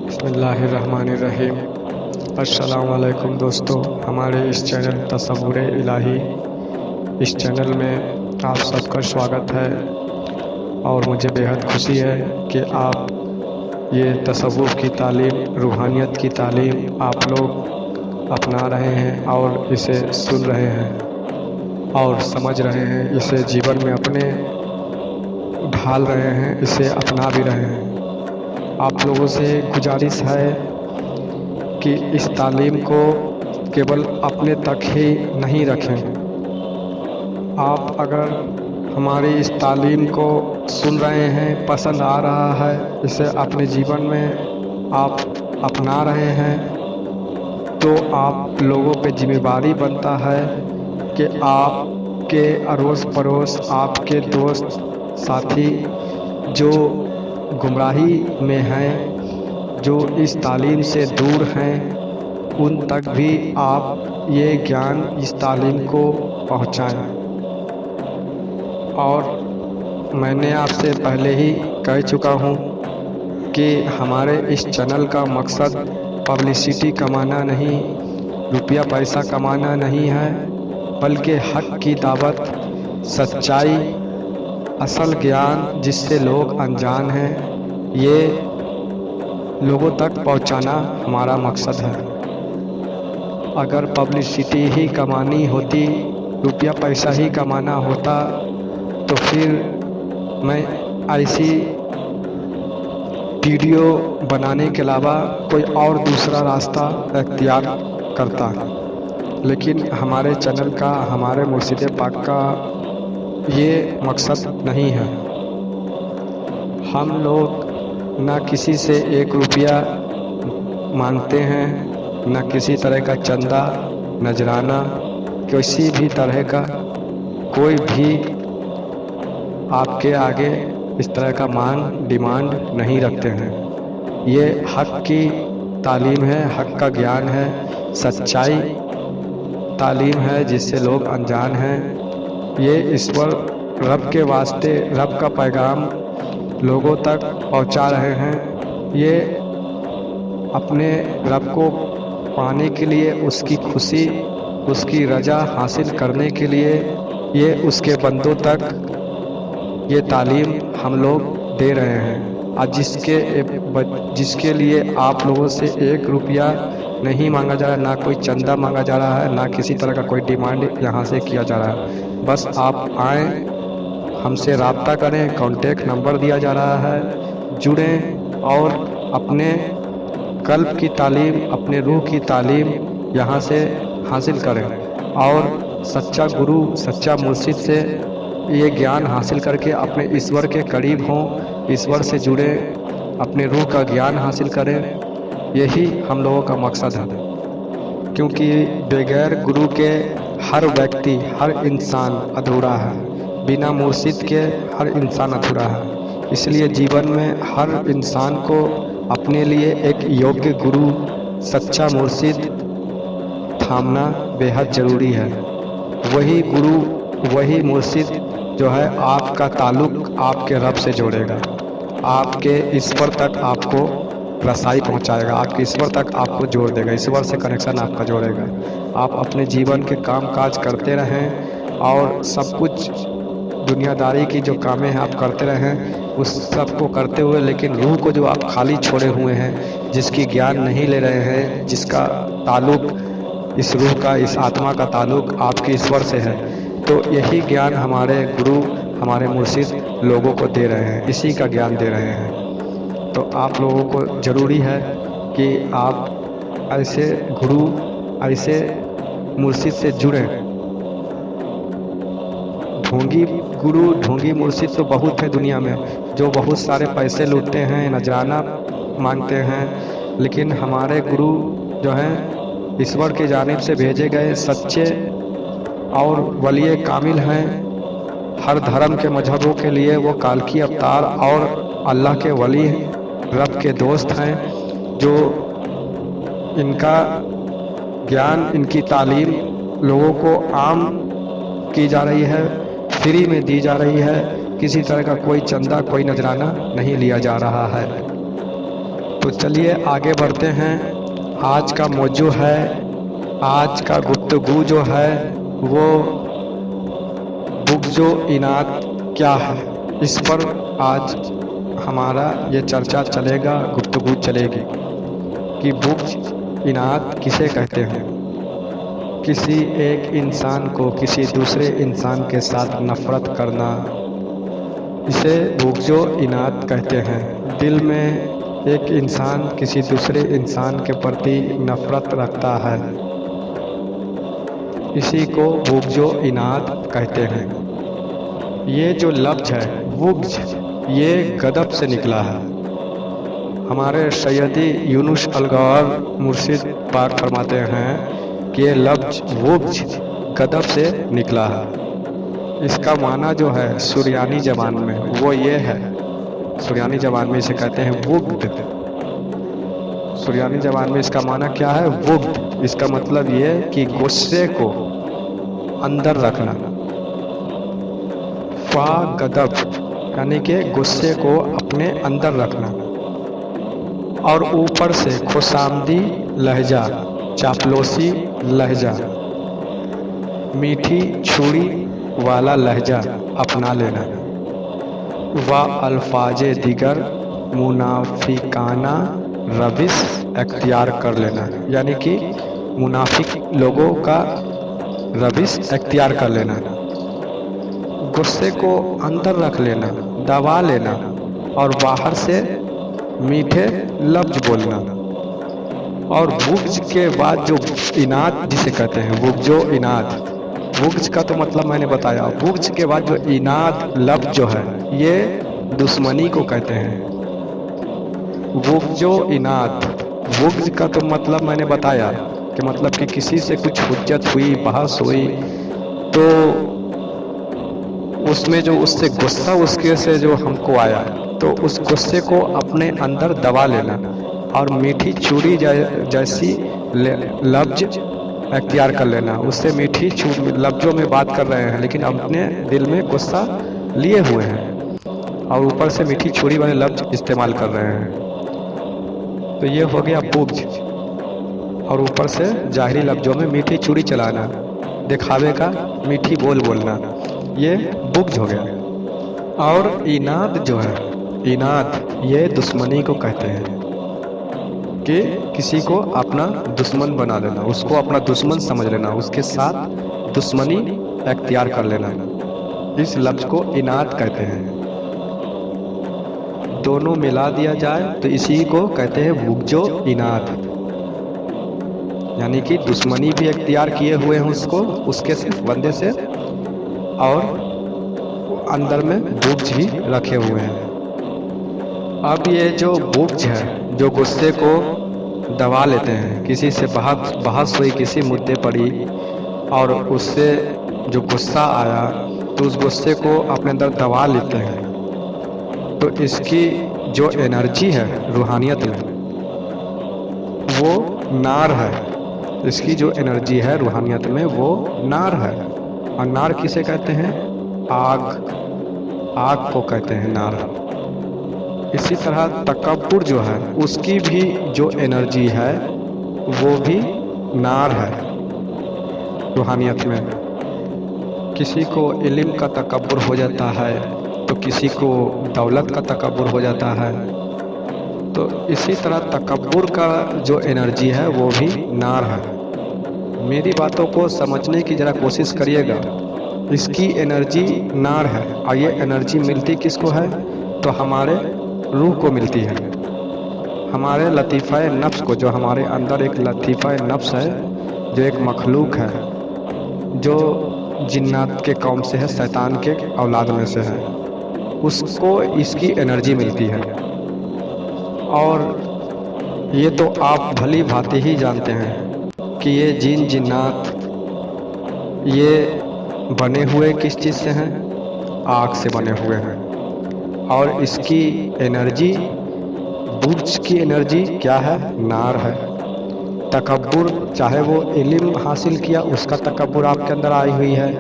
بسم اللہ الرحمن الرحیم۔ السلام علیکم دوستو، ہمارے اس چینل تصور الہی اس چینل میں آپ سب کا سواگت ہے، اور مجھے بیحد خوشی ہے کہ آپ یہ تصوف کی تعلیم، روحانیت کی تعلیم آپ لوگ اپنا رہے ہیں اور اسے سن رہے ہیں اور سمجھ رہے ہیں، اسے جیون میں اپنے ڈھال رہے ہیں، اسے اپنا بھی رہے ہیں۔ آپ لوگوں سے گزارش ہے کہ اس تعلیم کو کیول اپنے تک ہی نہیں رکھیں۔ آپ اگر ہماری اس تعلیم کو سن رہے ہیں، پسند آ رہا ہے، اسے اپنے جیون میں آپ اپنا رہے ہیں، تو آپ لوگوں پہ ذمہ داری بنتا ہے کہ آپ کے اڑوس پڑوس، آپ کے دوست ساتھی جو گمراہی میں ہیں، جو اس تعلیم سے دور ہیں، ان تک بھی آپ یہ گیان، اس تعلیم کو پہنچائیں۔ اور میں نے آپ سے پہلے ہی کہہ چکا ہوں کہ ہمارے اس چینل کا مقصد پبلسٹی کمانا نہیں، روپیہ پیسہ کمانا نہیں ہے، بلکہ حق کی دعوت، سچائی، اصل گیان جس سے لوگ انجان ہیں، یہ لوگوں تک پہنچانا ہمارا مقصد ہے۔ اگر پبلسٹی ہی کمانی ہوتی، روپیہ پیسہ ہی کمانا ہوتا، تو پھر میں ایسی ویڈیو بنانے کے علاوہ کوئی اور دوسرا راستہ اختیار کرتا، لیکن ہمارے چینل کا، ہمارے مرشد پاک کا یہ مقصد نہیں ہے۔ ہم لوگ نہ کسی سے 1 روپیہ مانگتے ہیں، نہ کسی طرح کا چندہ، نذرانہ، کسی بھی طرح کا کوئی بھی آپ کے آگے اس طرح کا ڈیمانڈ نہیں رکھتے ہیں۔ یہ حق کی تعلیم ہے، حق کا گیان ہے، سچائی تعلیم ہے جس سے لوگ انجان ہیں۔ یہ ایشور رب کے واسطے، رب کا پیغام لوگوں تک پہنچا رہے ہیں۔ یہ اپنے رب کو پانے کے لیے، اس کی خوشی، اس کی رضا حاصل کرنے کے لیے، یہ اس کے بندوں تک یہ تعلیم ہم لوگ دے رہے ہیں، اور جس کے لیے آپ لوگوں سے 1 روپیہ نہیں مانگا جا رہا ہے، نہ کوئی چندہ مانگا جا رہا ہے، نہ کسی طرح کا کوئی ڈیمانڈ یہاں سے کیا جا رہا ہے۔ بس آپ آئیں، ہم سے رابطہ کریں، کانٹیکٹ نمبر دیا جا رہا ہے، جڑیں اور اپنے قلب کی تعلیم، اپنے روح کی تعلیم یہاں سے حاصل کریں، اور سچا گرو، سچا مرشد سے یہ گیان حاصل کر کے اپنے ایشور کے قریب ہوں، ایشور سے جڑیں، اپنے روح کا گیان حاصل کریں۔ یہی ہم لوگوں کا مقصد ہے، کیونکہ بغیر گرو کے ہر ویکتی، ہر انسان ادھورا ہے، بنا مرشد کے ہر انسان ادھورا ہے۔ اس لیے جیون میں ہر انسان کو اپنے لیے ایک یوگیہ گرو، سچا مرشد تھامنا بیحد ضروری ہے۔ وہی گرو، وہی مرشد جو ہے آپ کا تعلق آپ کے رب سے جوڑے گا، آپ کے ایشور تک آپ کو رسائی پہنچائے گا، آپ کے ایشور تک آپ کو جوڑ دے گا، ایشور سے کنیکشن آپ کا جوڑے گا۔ آپ اپنے جیون کے کام کاج کرتے رہیں، اور سب کچھ دنیا داری کی جو کامیں ہیں آپ کرتے رہیں، اس سب کو کرتے ہوئے، لیکن روح کو جو آپ خالی چھوڑے ہوئے ہیں، جس کی گیان نہیں لے رہے ہیں، جس کا تعلق، اس روح کا، اس آتما کا تعلق آپ کے ایشور سے ہے، تو یہی گیان ہمارے گرو، ہمارے مرشد لوگوں کو دے رہے ہیں، اسی کا گیان دے رہے ہیں۔ تو آپ لوگوں کو ضروری ہے کہ آپ ایسے گرو، ایسے مرشد سے جڑیں۔ ڈھونگی گرو، ڈھونگی مرشد تو بہت ہے دنیا میں، جو بہت سارے پیسے لوٹتے ہیں، نذرانہ مانگتے ہیں، لیکن ہمارے گرو جو ہیں ایشور کی جانب سے بھیجے گئے سچے اور ولی کامل ہیں۔ ہر دھرم کے مذہبوں کے لیے وہ کالکی اوتار اور اللہ کے ولی، رب کے دوست ہیں، جو ان کا گیان، ان کی تعلیم لوگوں کو عام کی جا رہی ہے، فری میں دی جا رہی ہے، کسی طرح کا کوئی چندہ، کوئی نذرانہ نہیں لیا جا رہا ہے۔ تو چلیے آگے بڑھتے ہیں۔ آج کا موضوع ہے، آج کا گفتگو جو ہے وہ بغض و عناد کیا ہے، اس پر آج ہمارا یہ چرچا چلے گا، گفتگو چلے گی کہ بغض عناد کسے کہتے ہیں۔ کسی ایک انسان کو کسی دوسرے انسان کے ساتھ نفرت کرنا، اسے بغض و عناد کہتے ہیں۔ دل میں ایک انسان کسی دوسرے انسان کے پرتی نفرت رکھتا ہے، اسی کو بغض و عناد کہتے ہیں۔ یہ جو لفظ ہے بغض، یہ غضب سے نکلا ہے۔ ہمارے سیدی یونس الغار مرشد پاک فرماتے ہیں کہ یہ لفظ بغض غضب سے نکلا ہے۔ اس کا معنی جو ہے سریانی زبان میں وہ یہ ہے، سریانی زبان میں اسے کہتے ہیں بغض۔ سریانی زبان میں اس کا معنی کیا ہے؟ بغض۔ اس کا مطلب یہ کہ غصے کو اندر رکھنا، فا غضب یعنی کہ غصے کو اپنے اندر رکھنا، اور اوپر سے خوشامدی لہجہ، چاپلوسی لہجہ، میٹھی چھری والا لہجہ اپنا لینا، و الفاظ دیگر منافقانہ روش اختیار کر لینا، یعنی کہ منافق لوگوں کا روش اختیار کر لینا، غصے کو اندر رکھ لینا، دبا لینا، اور باہر سے میٹھے لفظ بولنا۔ اور بغض کے بعد جو عناد جسے کہتے ہیں، بغض و عناد، بغض کا تو مطلب میں نے بتایا، بغض کے بعد جو عناد لفظ جو ہے یہ دشمنی کو کہتے ہیں۔ بغض و عناد، بغض کا تو مطلب میں نے بتایا کہ مطلب کہ کسی سے کچھ حجت ہوئی، بحث ہوئی، تو اس میں جو اس سے غصہ اس کے سے جو ہم کو آیا تو اس غصے کو اپنے اندر دبا لینا، اور میٹھی چھری جیسی لفظ اختیار کر لینا۔ اس سے میٹھی لفظوں میں بات کر رہے ہیں لیکن اپنے دل میں غصہ لیے ہوئے ہیں، اور اوپر سے میٹھی چھری والے لفظ استعمال کر رہے ہیں، تو یہ ہو گیا بغض۔ اور اوپر سے ظاہری لفظوں میں میٹھی چھری چلانا، دکھاوے کا میٹھی بول بولنا، یہ بغض ہو گیا۔ اور عناد جو ہے، عناد یہ دشمنی کو کہتے ہیں، کہ کسی کو اپنا دشمن بنا لینا، اس کو اپنا دشمن سمجھ لینا، اس کے ساتھ دشمنی اختیار کر لینا، اس لفظ کو عناد کہتے ہیں۔ دونوں ملا دیا جائے تو اسی کو کہتے ہیں بغض و عناد، یعنی کہ دشمنی بھی اختیار کیے ہوئے ہیں اس کو، اس کے بندے سے، اور اندر میں بغض بھی رکھے ہوئے ہیں۔ اب یہ جو بغض ہے، جو غصے کو دبا لیتے ہیں، کسی سے بحث ہوئی، کسی مدعے پڑی، اور اس سے جو غصہ آیا تو اس غصے کو اپنے اندر دبا لیتے ہیں، تو اس کی جو انرجی ہے روحانیت میں وہ نار ہے۔ اس کی جو انرجی ہے روحانیت میں وہ نار ہے، اور نار کسے کہتے ہیں؟ آگ، آگ کو کہتے ہیں نار۔ اسی طرح تکبر جو ہے اس کی بھی جو انرجی ہے وہ بھی نار ہے روحانیت میں۔ کسی کو علم کا تکبر ہو جاتا ہے تو کسی کو دولت کا تکبر ہو جاتا ہے، تو اسی طرح تکبر کا جو انرجی ہے وہ بھی نار ہے۔ میری باتوں کو سمجھنے کی ذرا کوشش کریے گا، اس کی انرجی نار ہے، اور یہ انرجی ملتی کس کو ہے؟ تو ہمارے روح کو ملتی ہے، ہمارے لطیفہ نفس کو، جو ہمارے اندر ایک لطیفہ نفس ہے، جو ایک مخلوق ہے، جو جنات کے قوم سے ہے، شیطان کے اولاد میں سے ہے، اس کو اس کی انرجی ملتی ہے۔ اور یہ تو آپ بھلی بھانتی ہی جانتے ہیں کہ یہ جن جنات یہ بنے ہوئے کس چیز سے ہیں؟ آگ سے بنے ہوئے ہیں، اور اس کی انرجی، بغض کی انرجی کیا ہے؟ نار ہے۔ تکبر، چاہے وہ علم حاصل کیا اس کا تکبر آپ کے اندر آئی ہوئی ہے،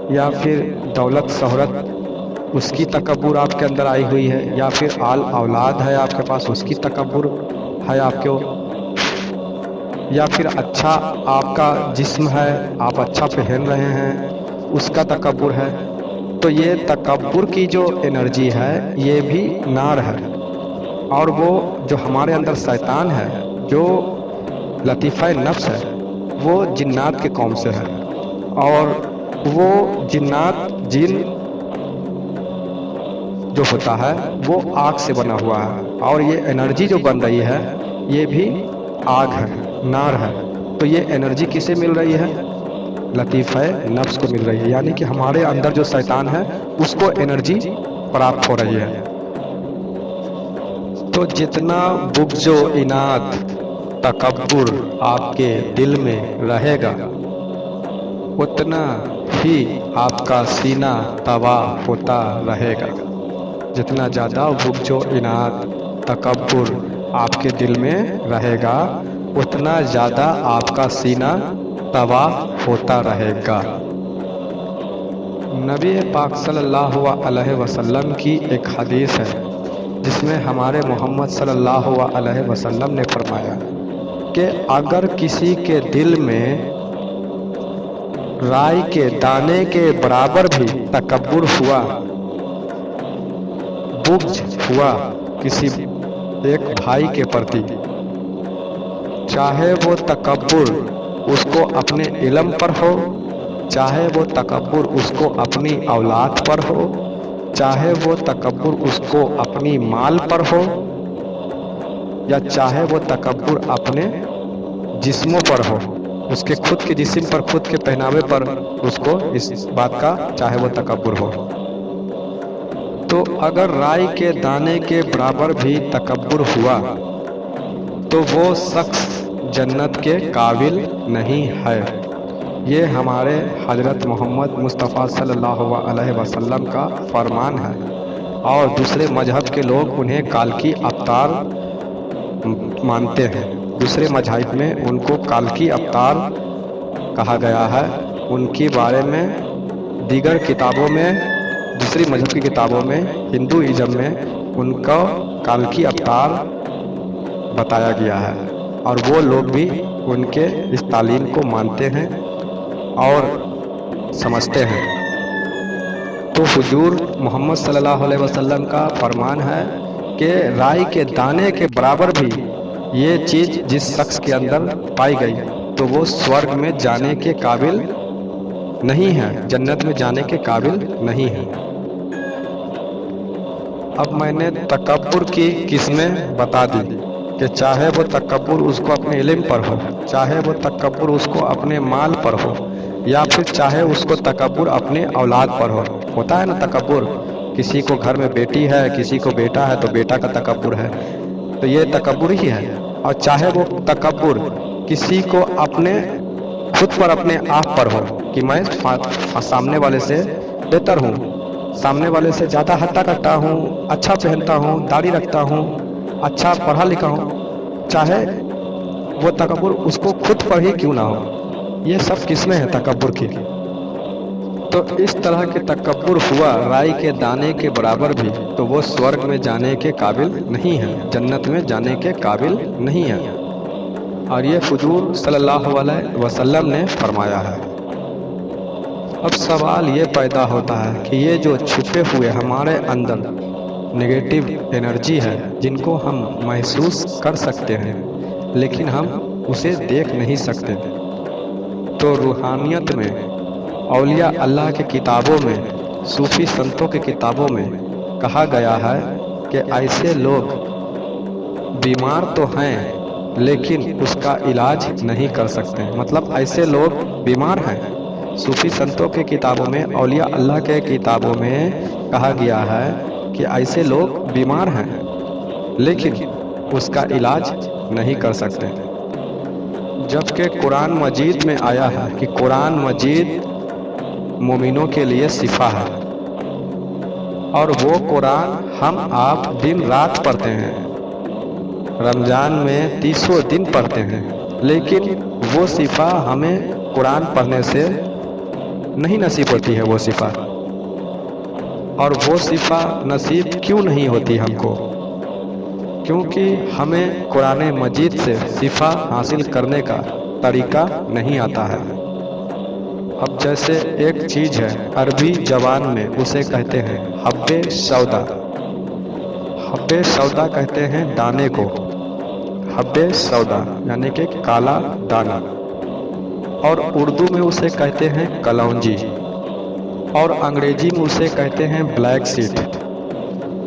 یا پھر دولت شہرت اس کی تکبر آپ کے اندر آئی ہوئی ہے، یا پھر آل اولاد ہے آپ کے پاس اس کی تکبر ہے آپ کو، یا پھر اچھا آپ کا جسم ہے، آپ اچھا پہن رہے ہیں اس کا تکبر ہے. تو یہ تکبر کی جو انرجی ہے یہ بھی نار ہے. اور وہ جو ہمارے اندر شیطان ہے، جو لطیفہ نفس ہے، وہ جنات کے قوم سے ہے. اور وہ جن جو ہوتا ہے وہ آگ سے بنا ہوا ہے، اور یہ انرجی جو بن رہی ہے یہ بھی آگ ہے، نار ہے. تو یہ انرجی کسے مل رہی ہے؟ لطیفہ نفس کو مل رہی ہے، یعنی کہ ہمارے اندر جو شیطان ہے اس کو انرجی پراپت ہو رہی ہے. تو جتنا بغض و عناد، تکبر آپ کے دل میں رہے گا، اتنا ہی آپ کا سینہ تباہ ہوتا رہے گا. جتنا زیادہ بغض و عناد، تکبر آپ کے دل میں رہے گا، اتنا زیادہ آپ کا سینہ تباہ ہوتا رہے گا. نبی پاک صلی اللہ علیہ وسلم کی ایک حدیث ہے جس میں ہمارے محمد صلی اللہ علیہ وسلم نے فرمایا کہ اگر کسی کے دل میں رائی کے دانے کے برابر بھی تکبر ہوا، بغض ہوا کسی ایک بھائی کے پرتی، چاہے وہ تکبر اس کو اپنے علم پر ہو، چاہے وہ تکبر اس کو اپنی اولاد پر ہو، چاہے وہ تکبر اس کو اپنی مال پر ہو، یا چاہے وہ تکبر اپنے جسموں پر ہو، اس کے خود کے جسم پر، خود کے پہناوے پر اس کو اس بات کا چاہے وہ تکبر ہو، تو اگر رائی کے دانے کے برابر بھی تکبر ہوا تو وہ شخص جنت کے قابل نہیں ہے. یہ ہمارے حضرت محمد مصطفیٰ صلی اللہ علیہ وسلم کا فرمان ہے. اور دوسرے مذہب کے لوگ انہیں کالکی اوتار مانتے ہیں. دوسرے مذاہب میں ان کو کالکی اوتار کہا گیا ہے. ان کے بارے میں دیگر کتابوں میں، دوسری مذہب کی کتابوں میں، ہندوازم میں ان کو کالکی اوتار بتایا گیا ہے، اور وہ لوگ بھی ان کے اس تعلیم کو مانتے ہیں اور سمجھتے ہیں. تو حضور محمد صلی اللہ علیہ وسلم کا فرمان ہے کہ رائی کے دانے کے برابر بھی یہ چیز جس شخص کے اندر پائی گئی تو وہ سورگ میں جانے کے قابل نہیں ہے، جنت میں جانے کے قابل نہیں ہے. اب میں نے تکبر کی قسمیں بتا دی کہ چاہے وہ تکبر اس کو اپنے علم پر ہو، چاہے وہ تکبر اس کو اپنے مال پر ہو، یا پھر چاہے اس کو تکبر اپنے اولاد پر ہو. ہوتا ہے نا تکبر، کسی کو گھر میں بیٹی ہے، کسی کو بیٹا ہے تو بیٹا کا تکبر ہے، تو یہ تکبر ہی ہے. اور چاہے وہ تکبر کسی کو اپنے خود پر، اپنے آپ پر ہو کہ میں سامنے والے سے بہتر ہوں، سامنے والے سے زیادہ ہٹا کٹا ہوں، اچھا پہنتا ہوں، داڑھی رکھتا ہوں، اچھا پڑھا لکھا ہوں، چاہے وہ تکبر اس کو خود پر ہی کیوں نہ ہو. یہ سب قسمیں ہیں تکبر کی. تو اس طرح کے تکبر ہوا رائی کے دانے کے برابر بھی تو وہ سورگ میں جانے کے قابل نہیں ہے، جنت میں جانے کے قابل نہیں ہے. اور یہ حضور صلی اللہ علیہ وسلم نے فرمایا ہے. اب سوال یہ پیدا ہوتا ہے کہ یہ جو چھپے ہوئے ہمارے اندر نگیٹو انرجی ہے، جن کو ہم محسوس کر سکتے ہیں لیکن ہم اسے دیکھ نہیں سکتے، تو روحانیت میں، اولیاء اللہ کی کتابوں میں، صوفی سنتوں کی کتابوں میں کہا گیا ہے کہ ایسے لوگ بیمار تو ہیں لیکن اس کا علاج نہیں کر سکتے. مطلب ایسے لوگ بیمار ہیں. صوفی سنتوں کے کتابوں میں، اولیاء اللہ کے کتابوں میں کہا گیا ہے کہ ایسے لوگ بیمار ہیں لیکن اس کا علاج نہیں کر سکتے. جبکہ قرآن مجید میں آیا ہے کہ قرآن مجید مومنوں کے لیے شفا ہے، اور وہ قرآن ہم آپ دن رات پڑھتے ہیں. رمضان میں 30 دن پڑھتے ہیں، لیکن وہ شفا ہمیں قرآن پڑھنے سے نہیں نصیب ہوتی ہے. وہ شفا اور وہ صفہ نصیب کیوں نہیں ہوتی ہم کو؟ کیونکہ ہمیں قرآن مجید سے صفہ حاصل کرنے کا طریقہ نہیں آتا ہے۔ اب جیسے ایک چیز ہے، عربی زبان میں اسے کہتے ہیں حب سودا۔ حب سودا کہتے ہیں دانے کو، حب سودا یعنی کہ کالا دانہ، اور اردو میں اسے کہتے ہیں کلونجی، اور انگریزی میں اسے کہتے ہیں بلیک سیڈ۔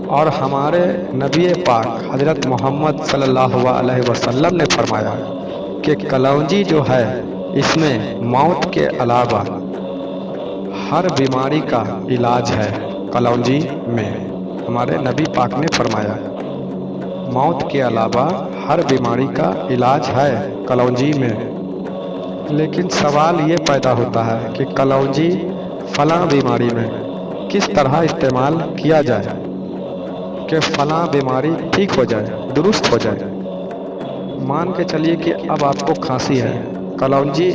اور ہمارے نبی پاک حضرت محمد صلی اللہ علیہ وسلم نے فرمایا کہ کلونجی جو ہے اس میں موت کے علاوہ ہر بیماری کا علاج ہے۔ کلونجی میں ہمارے نبی پاک نے فرمایا موت کے علاوہ ہر بیماری کا علاج ہے کلونجی میں۔ لیکن سوال یہ پیدا ہوتا ہے کہ کلونجی فلاں بیماری میں کس طرح استعمال کیا جائے کہ فلاں بیماری ٹھیک ہو جائے، درست ہو جائے۔ مان کے چلیے کہ اب آپ کو کھانسی ہے، کلونجی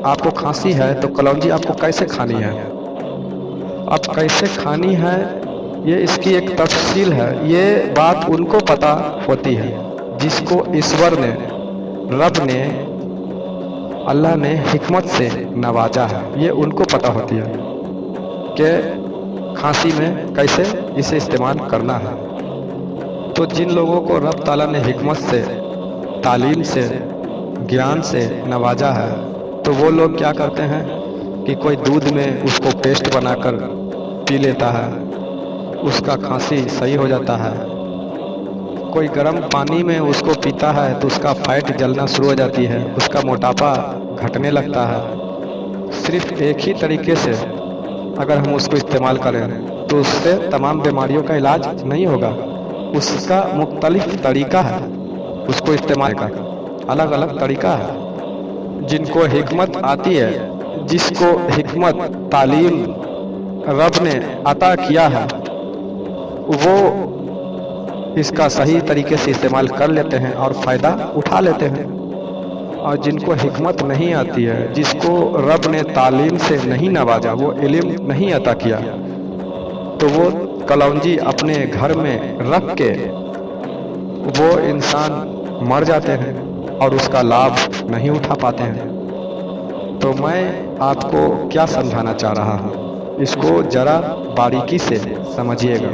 آپ کو کھانسی ہے تو کلونجی آپ کو کیسے کھانی ہے؟ اب کیسے کھانی ہے یہ اس کی ایک تفصیل ہے۔ یہ بات ان کو پتہ ہوتی ہے جس کو ایشور نے، رب نے، اللہ نے حکمت سے نوازا ہے۔ یہ ان کو پتہ ہوتی ہے کہ کھانسی میں کیسے اسے استعمال کرنا ہے۔ تو جن لوگوں کو رب تعالیٰ نے حکمت سے، تعلیم سے، گیان سے نوازا ہے تو وہ لوگ کیا کرتے ہیں کہ کوئی دودھ میں اس کو پیسٹ بنا کر پی لیتا ہے، اس کا کھانسی صحیح ہو جاتا ہے۔ کوئی گرم پانی میں اس کو پیتا ہے تو اس کا فیٹ جلنا شروع ہو جاتی ہے، اس کا موٹاپا گھٹنے لگتا ہے۔ صرف ایک ہی طریقے سے اگر ہم اس کو استعمال کریں تو اس سے تمام بیماریوں کا علاج نہیں ہوگا۔ اس کا مختلف طریقہ ہے، اس کو استعمال کا الگ الگ طریقہ ہے۔ جن کو حکمت آتی ہے، جس کو حکمت، تعلیم رب نے عطا کیا ہے، وہ اس کا صحیح طریقے سے استعمال کر لیتے ہیں اور فائدہ اٹھا لیتے ہیں۔ اور جن کو حکمت نہیں آتی ہے، جس کو رب نے تعلیم سے نہیں نوازا، وہ علم نہیں عطا کیا، تو وہ کلونجی اپنے گھر میں رکھ کے وہ انسان مر جاتے ہیں اور اس کا لابھ نہیں اٹھا پاتے ہیں۔ تو میں آپ کو کیا سمجھانا چاہ رہا ہوں، اس کو ذرا باریکی سے سمجھیے گا۔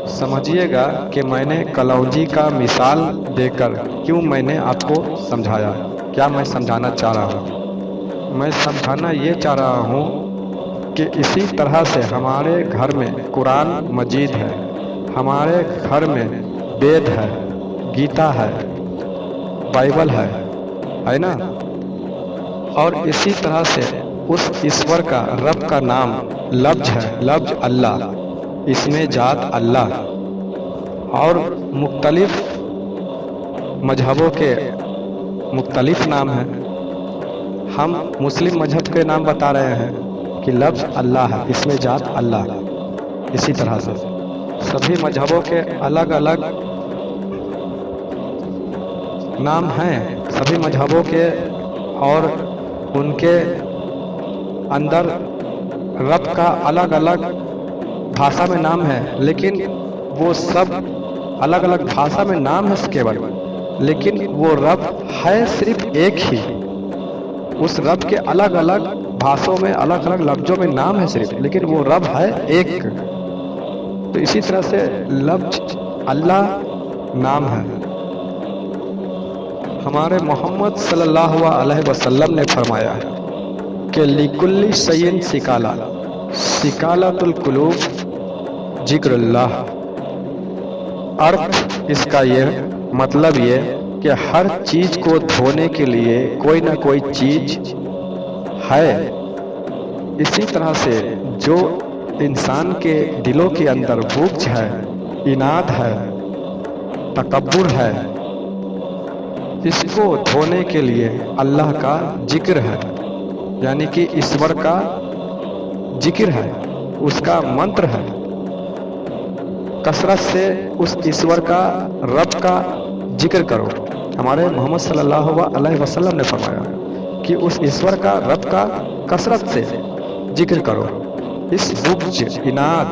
سمجھیے گا کہ میں نے کلونجی کا مثال دے کر کیوں میں نے آپ کو سمجھایا، کیا میں سمجھانا چاہ رہا ہوں۔ میں سمجھانا یہ چاہ رہا ہوں کہ اسی طرح سے ہمارے گھر میں قرآن مجید ہے، ہمارے گھر میں وید ہے، گیتا ہے، بائبل ہے نا؟ اور اسی طرح سے اس ایشور کا، رب کا نام لفظ ہے، لفظ اللہ، اس میں ذات اللہ، اور مختلف مذہبوں کے مختلف نام ہیں۔ ہم مسلم مذہب کے نام بتا رہے ہیں کہ لفظ اللہ ہے، اس میں ذات اللہ۔ اسی طرح سے سبھی مذہبوں کے الگ الگ نام ہیں، سبھی مذہبوں کے، اور ان کے اندر رب کا الگ الگ بھاشا میں نام ہے، لیکن وہ سب الگ الگ بھاشا میں نام ہے کیول، لیکن وہ رب ہے صرف ایک ہی۔ اس رب کے الگ الگ بھاشوں میں، الگ الگ لفظوں میں نام ہے صرف، لیکن وہ رب ہے ایک۔ تو اسی طرح سے لفظ اللہ نام ہے۔ ہمارے محمد صلی اللہ علیہ وسلم نے فرمایا کہ لِكُلِّ شَيْءٍ سِكَالَةٌ سِكَالَةُ الْقُلُوبِ ذکر اللہ۔ ارتھ اس کا یہ مطلب یہ کہ ہر چیز کو دھونے کے لیے کوئی نہ کوئی چیز ہے۔ اسی طرح سے جو انسان کے دلوں کے اندر بغض ہے، اناد ہے، تکبر ہے، اس کو دھونے کے لیے اللہ کا ذکر ہے، یعنی کہ ایشور کا ذکر ہے، اس کا منتر ہے۔ کثرت سے اس ایشور کا، رب کا ذکر کرو۔ ہمارے محمد صلی اللہ علیہ وسلم نے فرمایا کہ اس ایشور کا، رب کا کثرت سے ذکر کرو۔ اس بغض، اناد،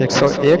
101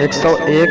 101